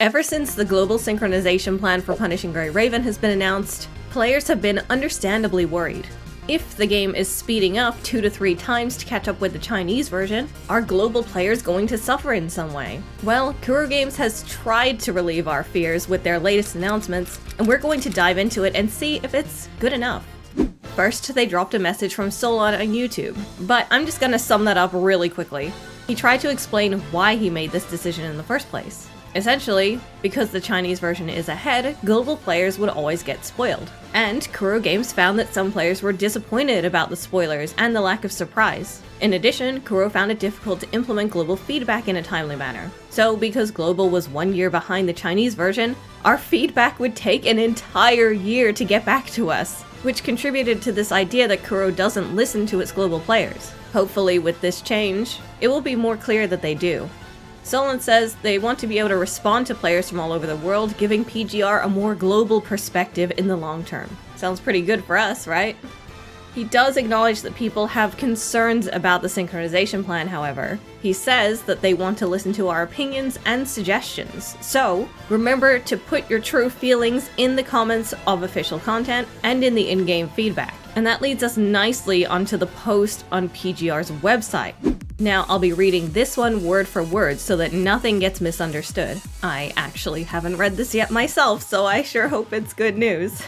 Ever since the global synchronization plan for Punishing Gray Raven has been announced, players have been understandably worried. If the game is speeding up 2 to 3 times to catch up with the Chinese version, are global players going to suffer in some way? Well, Kuro Games has tried to relieve our fears with their latest announcements, and we're going to dive into it and see if it's good enough. First, they dropped a message from Solon on YouTube, but I'm just gonna sum that up really quickly. He tried to explain why he made this decision in the first place. Essentially, because the Chinese version is ahead, global players would always get spoiled. And Kuro Games found that some players were disappointed about the spoilers and the lack of surprise. In addition, Kuro found it difficult to implement global feedback in a timely manner. So because global was 1 year behind the Chinese version, our feedback would take an entire year to get back to us, which contributed to this idea that Kuro doesn't listen to its global players. Hopefully with this change, it will be more clear that they do. Solon says they want to be able to respond to players from all over the world, giving PGR a more global perspective in the long term. Sounds pretty good for us, right? He does acknowledge that people have concerns about the synchronization plan, however. He says that they want to listen to our opinions and suggestions. So, remember to put your true feelings in the comments of official content and in the in-game feedback. And that leads us nicely onto the post on PGR's website. Now, I'll be reading this one word for word so that nothing gets misunderstood. I actually haven't read this yet myself, so I sure hope it's good news.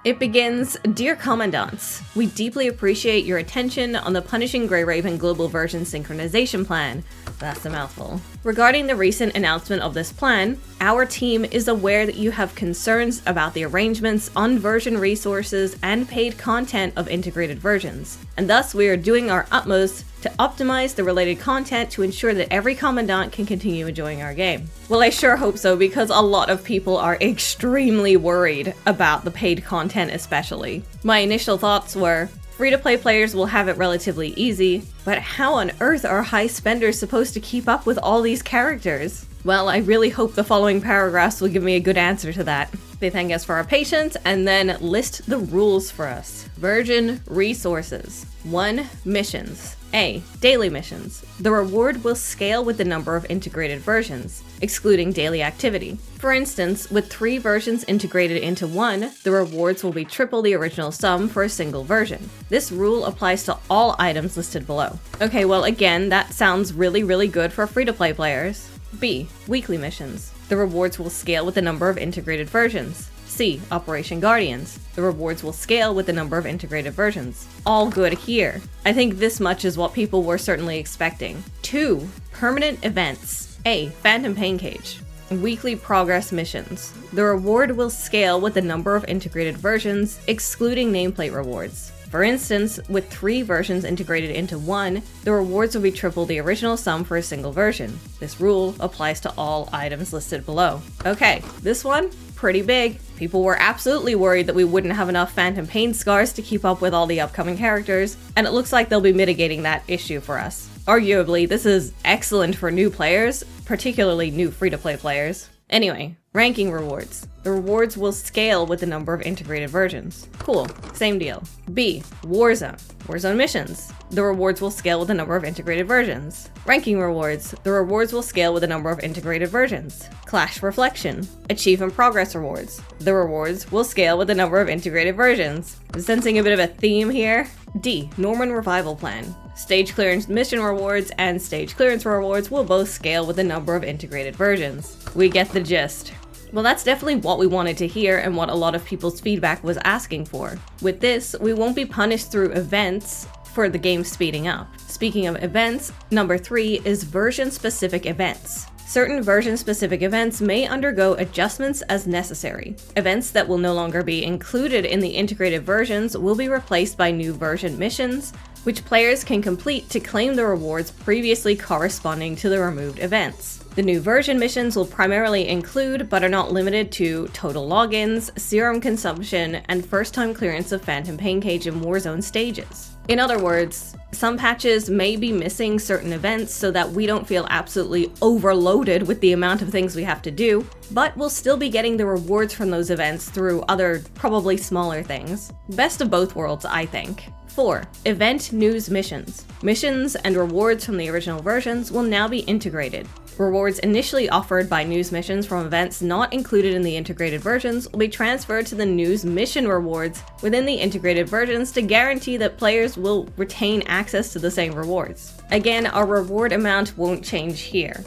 It begins, "Dear Commandants, we deeply appreciate your attention on the Punishing Gray Raven Global Version Synchronization Plan." That's a mouthful. "Regarding the recent announcement of this plan, our team is aware that you have concerns about the arrangements on version resources and paid content of integrated versions, and thus we are doing our utmost to optimize the related content to ensure that every Commandant can continue enjoying our game." Well, I sure hope so, because a lot of people are extremely worried about the paid content especially. My initial thoughts were, free-to-play players will have it relatively easy, but how on earth are high spenders supposed to keep up with all these characters? Well, I really hope the following paragraphs will give me a good answer to that. They thank us for our patience and then list the rules for us. Version resources. 1. Missions. A. Daily missions. The reward will scale with the number of integrated versions, excluding daily activity. For instance, with 3 versions integrated into 1, the rewards will be triple the original sum for a single version. This rule applies to all items listed below. Okay, well again, that sounds really good for free-to-play players. B. Weekly missions. The rewards will scale with the number of integrated versions. C. Operation Guardians. The rewards will scale with the number of integrated versions. All good here. I think this much is what people were certainly expecting. 2. Permanent events. A. Phantom Pain Cage. Weekly progress missions. The reward will scale with the number of integrated versions, excluding nameplate rewards. For instance, with 3 versions integrated into 1, the rewards will be triple the original sum for a single version. This rule applies to all items listed below. Okay, this one, pretty big. People were absolutely worried that we wouldn't have enough Phantom Pain scars to keep up with all the upcoming characters, and it looks like they'll be mitigating that issue for us. Arguably, this is excellent for new players, particularly new free-to-play players. Anyway, ranking rewards. The rewards will scale with the number of integrated versions. Cool, same deal. B. Warzone. Warzone missions. The rewards will scale with the number of integrated versions. Ranking rewards. The rewards will scale with the number of integrated versions. Clash Reflection. Achievement progress rewards. The rewards will scale with the number of integrated versions. I'm sensing a bit of a theme here. D. Norman Revival Plan. Stage clearance mission rewards and stage clearance rewards will both scale with the number of integrated versions. We get the gist. Well, that's definitely what we wanted to hear and what a lot of people's feedback was asking for. With this, we won't be punished through events for the game speeding up. Speaking of events, number 3 is version-specific events. Certain version-specific events may undergo adjustments as necessary. Events that will no longer be included in the integrated versions will be replaced by new version missions, which players can complete to claim the rewards previously corresponding to the removed events. The new version missions will primarily include, but are not limited to, total logins, serum consumption, and first-time clearance of Phantom Pain Cage and Warzone stages. In other words, some patches may be missing certain events so that we don't feel absolutely overloaded with the amount of things we have to do, but we'll still be getting the rewards from those events through other, probably smaller things. Best of both worlds, I think. 4. Event news missions. Missions and rewards from the original versions will now be integrated. Rewards initially offered by news missions from events not included in the integrated versions will be transferred to the news mission rewards within the integrated versions to guarantee that players will retain access to the same rewards. Again, our reward amount won't change here.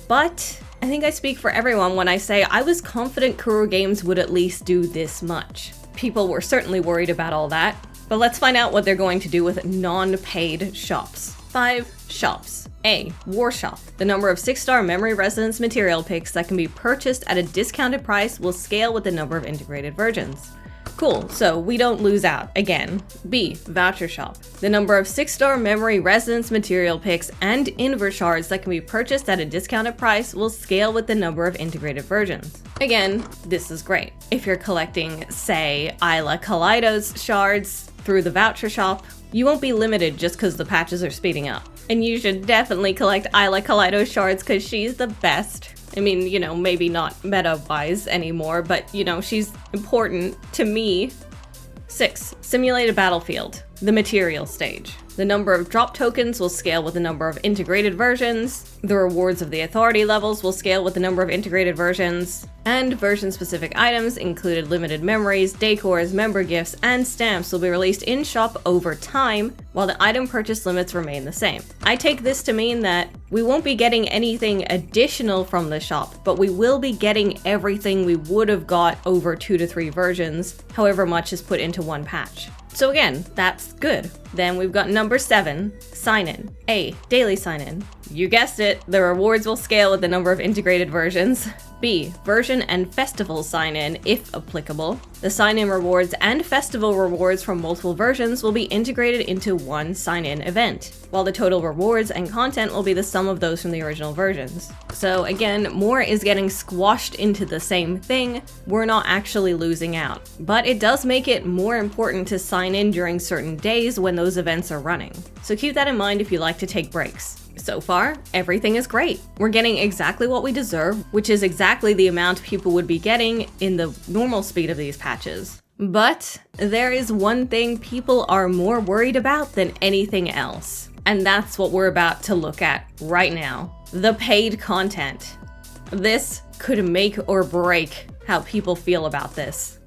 But I think I speak for everyone when I say I was confident Kuro Games would at least do this much. People were certainly worried about all that, but let's find out what they're going to do with non-paid shops. 5 shops. A. War Shop. The number of 6-star memory resonance material picks that can be purchased at a discounted price will scale with the number of integrated versions. Cool, so we don't lose out again. B. Voucher Shop. The number of 6-star memory resonance material picks and inverse shards that can be purchased at a discounted price will scale with the number of integrated versions. Again, this is great. If you're collecting, say, Isla Kaleido's shards through the Voucher Shop, you won't be limited just because the patches are speeding up. And you should definitely collect Isla Kaleido's shards because she's the best. I mean, you know, maybe not meta-wise anymore, but, you know, she's important to me. 6. Simulated Battlefield. The material stage. The number of drop tokens will scale with the number of integrated versions. The rewards of the authority levels will scale with the number of integrated versions. And version-specific items, included limited memories, decors, member gifts, and stamps will be released in-shop over time, while the item purchase limits remain the same. I take this to mean that we won't be getting anything additional from the shop, but we will be getting everything we would have got over 2 to 3 versions, however much is put into one patch. So again, that's good. Then we've got number 7, sign-in. A. Daily sign-in. You guessed it, the rewards will scale with the number of integrated versions. B. Version and festival sign-in, if applicable. The sign-in rewards and festival rewards from multiple versions will be integrated into one sign-in event, while the total rewards and content will be the sum of those from the original versions. So again, more is getting squashed into the same thing. We're not actually losing out. But it does make it more important to sign in during certain days when those events are running. So keep that in mind if you like to take breaks. So far, everything is great. We're getting exactly what we deserve, which is exactly the amount people would be getting in the normal speed of these patches. But there is one thing people are more worried about than anything else. And that's what we're about to look at right now. The paid content. This could make or break how people feel about this.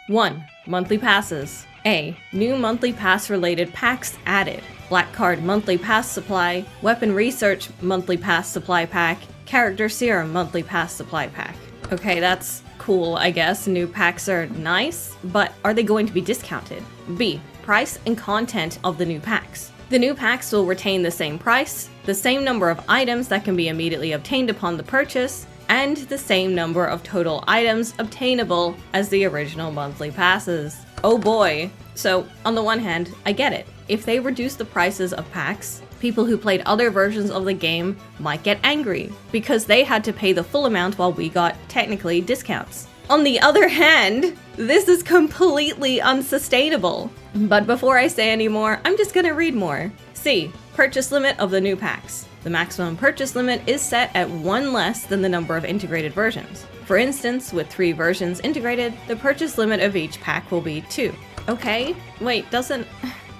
1. Monthly passes. A. New monthly pass related packs added. Black Card Monthly Pass Supply, Weapon Research Monthly Pass Supply Pack, Character Serum Monthly Pass Supply Pack. Okay, that's cool, I guess. New packs are nice, but are they going to be discounted? B. Price and content of the new packs. The new packs will retain the same price, the same number of items that can be immediately obtained upon the purchase, and the same number of total items obtainable as the original monthly passes. Oh boy. So, on the one hand, I get it. If they reduce the prices of packs, people who played other versions of the game might get angry, because they had to pay the full amount while we got, technically, discounts. On the other hand, this is completely unsustainable. But before I say any more, I'm just gonna read more. C. Purchase limit of the new packs. The maximum purchase limit is set at 1 less than the number of integrated versions. For instance, with 3 versions integrated, the purchase limit of each pack will be 2. Okay, wait, doesn't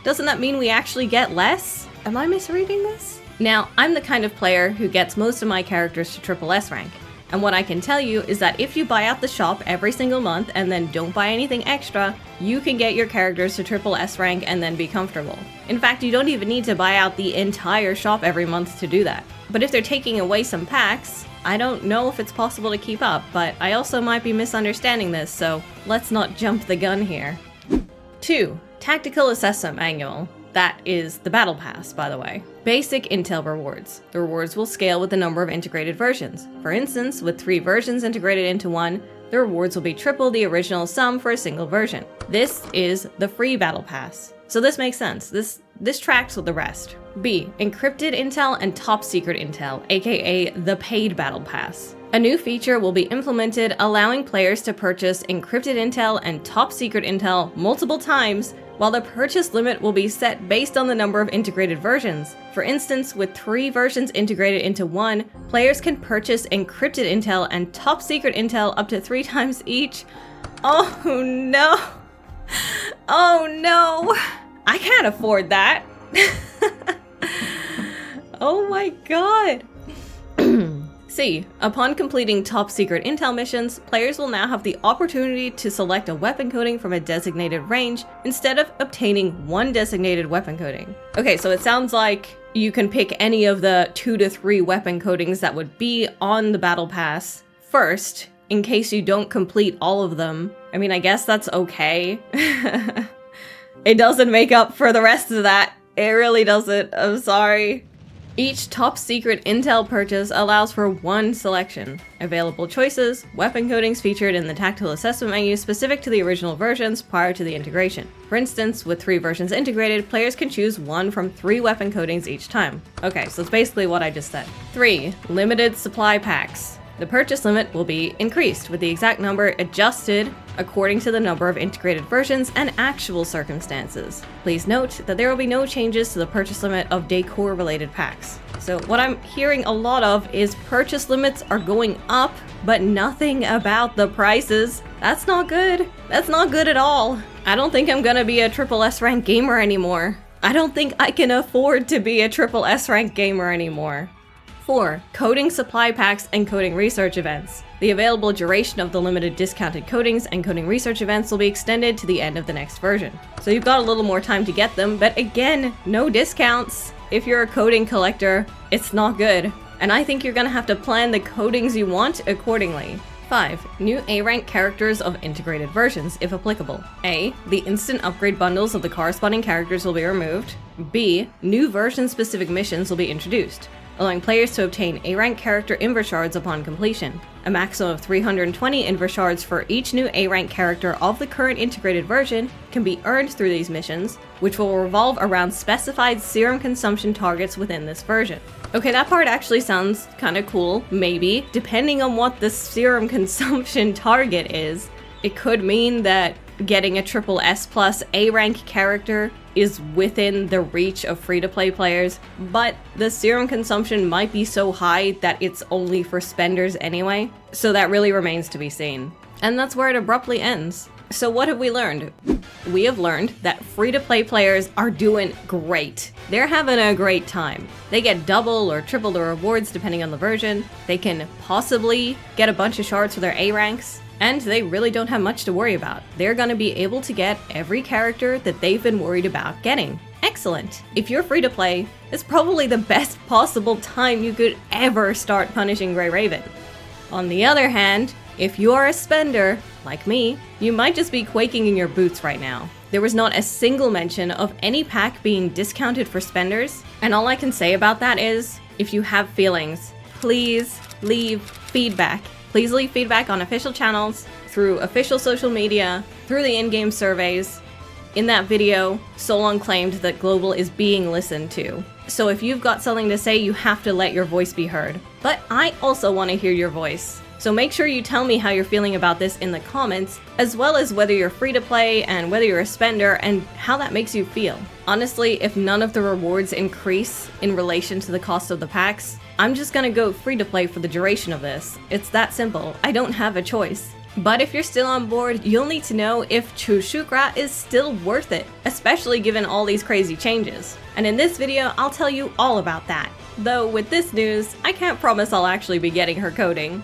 that mean we actually get less? Am I misreading this? Now, I'm the kind of player who gets most of my characters to triple S rank, and what I can tell you is that if you buy out the shop every single month and then don't buy anything extra, you can get your characters to triple S rank and then be comfortable. In fact, you don't even need to buy out the entire shop every month to do that. But if they're taking away some packs, I don't know if it's possible to keep up, but I also might be misunderstanding this, so let's not jump the gun here. 2. Tactical Assessment Manual. That is the Battle Pass, by the way. Basic Intel rewards. The rewards will scale with the number of integrated versions. For instance, with 3 versions integrated into one, the rewards will be triple the original sum for a single version. This is the free Battle Pass. So this makes sense. This tracks with the rest. B. Encrypted Intel and Top Secret Intel, aka the paid Battle Pass. A new feature will be implemented allowing players to purchase encrypted intel and top secret intel multiple times, while the purchase limit will be set based on the number of integrated versions. For instance, with 3 versions integrated into one, players can purchase encrypted intel and top secret intel up to 3 times each. Oh no! Oh no! I can't afford that! Oh my god! C. Upon completing top secret intel missions, players will now have the opportunity to select a weapon coding from a designated range instead of obtaining one designated weapon coding. Okay, so it sounds like you can pick any of the 2 to 3 weapon codings that would be on the battle pass first, in case you don't complete all of them. I mean, I guess that's okay. It doesn't make up for the rest of that. It really doesn't. I'm sorry. Each top secret intel purchase allows for one selection. Available choices, weapon codings featured in the tactile assessment menu specific to the original versions prior to the integration. For instance, with 3 versions integrated, players can choose one from 3 weapon codings each time. Okay, so it's basically what I just said. 3. Limited supply packs. The purchase limit will be increased, with the exact number adjusted according to the number of integrated versions and actual circumstances. Please note that there will be no changes to the purchase limit of decor-related packs. So what I'm hearing a lot of is purchase limits are going up, but nothing about the prices. That's not good. That's not good at all. I don't think I'm gonna be a triple S rank gamer anymore. I don't think I can afford to be a triple S rank gamer anymore. 4. Coding supply packs and coding research events. The available duration of the limited discounted codings and coding research events will be extended to the end of the next version. So you've got a little more time to get them, but again, no discounts. If you're a coding collector, it's not good. And I think you're gonna have to plan the codings you want accordingly. 5. New A-rank characters of integrated versions, if applicable. A. The instant upgrade bundles of the corresponding characters will be removed. B. New version-specific missions will be introduced, allowing players to obtain A-rank character inverse shards upon completion. A maximum of 320 inverse shards for each new A-rank character of the current integrated version can be earned through these missions, which will revolve around specified serum consumption targets within this version. Okay, that part actually sounds kinda cool, maybe. Depending on what the serum consumption target is, it could mean that getting a triple S plus A-rank character is within the reach of free-to-play players, but the serum consumption might be so high that it's only for spenders anyway, so that really remains to be seen. And that's where it abruptly ends. So what have we learned? We have learned that free-to-play players are doing great. They're having a great time. They get double or triple the rewards depending on the version, they can possibly get a bunch of shards for their A ranks, and they really don't have much to worry about. They're gonna be able to get every character that they've been worried about getting. Excellent! If you're free to play, it's probably the best possible time you could ever start punishing Grey Raven. On the other hand, if you are a spender, like me, you might just be quaking in your boots right now. There was not a single mention of any pack being discounted for spenders, and all I can say about that is, if you have feelings, please leave feedback. Please leave feedback on official channels, through official social media, through the in-game surveys. In that video, Solon claimed that Global is being listened to. So if you've got something to say, you have to let your voice be heard. But I also want to hear your voice. So make sure you tell me how you're feeling about this in the comments, as well as whether you're free to play and whether you're a spender and how that makes you feel. Honestly, if none of the rewards increase in relation to the cost of the packs, I'm just gonna go free to play for the duration of this. It's that simple. I don't have a choice. But if you're still on board, you'll need to know if Chushukra is still worth it, especially given all these crazy changes. And in this video, I'll tell you all about that. Though with this news, I can't promise I'll actually be getting her coding.